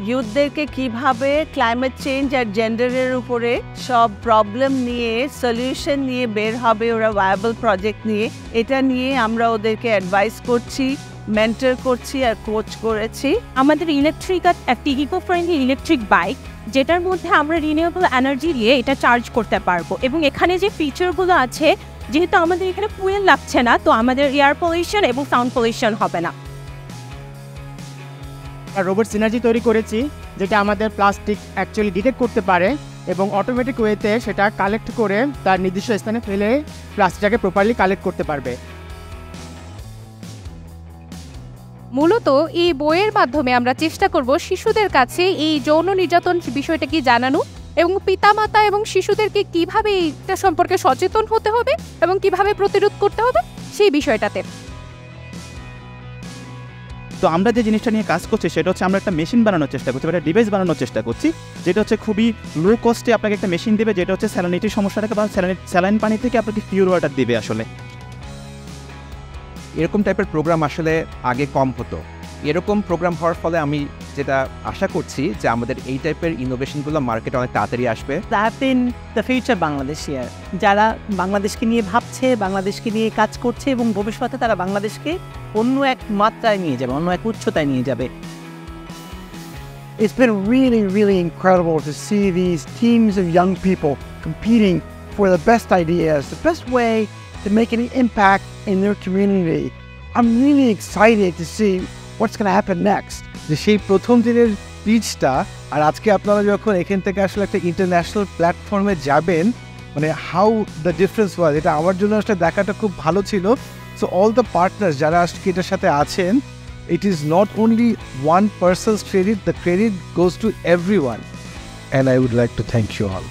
ইউথদেরকে কিভাবে climate change আর জেন্ডারের উপরে সব প্রবলেম নিয়ে সলিউশন নিয়ে বের হবে ওরা ভায়াবল প্রজেক্ট নিয়ে, এটা নিয়ে আমরা ওদেরকে অ্যাডভাইস করছি, মেন্টর করছি আর কোচ করেছি। আমাদের ইলেকট্রিক একটি ইকো ফ্রেন্ডলি ইলেকট্রিক বাইক, যেটার মধ্যে আমরা রিনিউয়েবল এনার্জি দিয়ে এটা চার্জ করতে পারবো। এবং এখানে যে ফিচারগুলো আছে, যেহেতু আমাদের এখানে ফুয়েল লাগছে না, তো আমাদের এয়ার পলিউশন এবং সাউন্ড পলিউশন হবে না। রোবট সিনার্জি তৈরি করেছি, যেটা আমাদের প্লাস্টিক অ্যাকচুয়ালি ডিটেক্ট করতে পারে এবং অটোমেটিক ওয়েতে সেটা কালেক্ট করে তার নির্দিষ্ট স্থানে ফেলে প্লাস্টিকটাকে প্রপারলি কালেক্ট করতে পারবে। মূলত এই বইয়ের মাধ্যমে আমরা চেষ্টা করব শিশুদের কাছে এই যৌন নির্যাতন বিষয়টা কি জানানো এবং পিতামাতা এবং শিশুদেরকে কিভাবে এটা সম্পর্কে সচেতন হতে হবে এবং কিভাবে প্রতিরোধ করতে হবে সেই বিষয়টাতে। তো আমরা যে জিনিসটা নিয়ে কাজ করছি সেটা হচ্ছে আমরা একটা মেশিন বানানোর চেষ্টা করছি, একটা ডিভাইস বানানোর চেষ্টা করছি, যেটা হচ্ছে খুবই লো কস্টে আপনাকে একটা মেশিন দেবে, যেটা হচ্ছে স্যালানিটির সমস্যাটাকে বা স্যালাইন পানি থেকে আপনাকে পিওর ওয়াটার দেবে। আসলে এরকম টাইপের প্রোগ্রাম আসলে আগে কম হতো। এরকম প্রোগ্রাম হওয়ার ফলে আমি যেটা আশা করছি যে আমাদের এই টাইপের ইনোভেশনগুলো মার্কেটে অনেক তাড়াতাড়ি আসবে। That in the future Bangladesh ইয়ার, যারা বাংলাদেশকে নিয়ে ভাবছে, বাংলাদেশকে নিয়ে কাজ করছে এবং ভবিষ্যতে তারা বাংলাদেশকে অন্য এক মাত্রায় নিয়ে যাবে, অন্য এক উচ্চতায় নিয়ে যাবে। It's been really, really incredible to see these teams of young people competing for the best ideas, the best way to make an impact in their community. I'm really excited to see what's going to happen next. যে সেই প্রথম দিনের পিচটা আর আজকে আপনারা যখন এখান থেকে আসলে একটা ইন্টারন্যাশনাল প্ল্যাটফর্মে যাবেন, মানে হাউ দ্য ডিফারেন্স ওয়াজ, এটা আমার জন্য আসলে দেখাটা খুব ভালো ছিল। সো অল দ্য পার্টনার্স যারা আজকে এটার সাথে আছেন, it is not only one person's credit, the credit goes to everyone. And I would like to thank you all.